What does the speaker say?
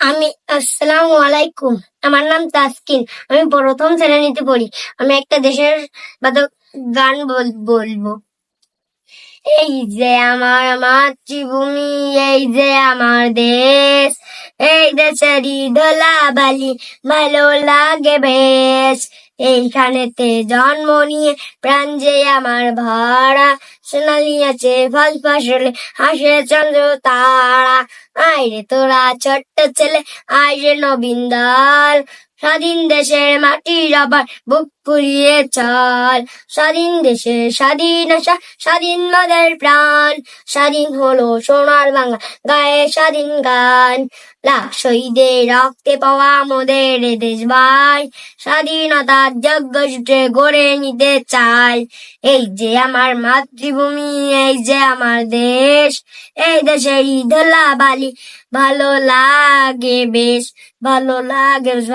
আমি আসসালামু আলাইকুম। আমার নাম তাসকিন। আমি প্রথম শ্রেণীতে পড়ি। আমি একটা দেশের বাদক গান বলবো। এই যে আমার মাতৃভূমি, এই যে আমার দেশ, এই দেশেরই ধুলাবালি ভালো লাগে বেশ। এইখানেতে জন্ম নিয়ে প্রাণ যে আমার ভরা, সোনালি আছে ফল ফসলে হাসে চন্দ্র তারা। আয় রে তোরা ছোট্ট ছেলে, আয় রে নবীন দল, স্বাধীন দেশের মাটির আবার বুক ফুরিয়ে চল। স্বাধীন দেশে স্বাধীন আশা, স্বাধীন মাদের প্রাণ, স্বাধীন হলো সোনার বাংলা, গায়ে স্বাধীন গান। লাখ শহীদের রক্তে পাওয়া মোদের এ দেশ ভাই, স্বাধীনতার যজ্ঞ সূত্রে গড়ে নিতে চাই। এই যে আমার মাতৃভূমি, এই যে আমার দেশ, এই দেশেরই ধুলাবালি ভালো লাগে বেশ, ভালো লাগে বেশ।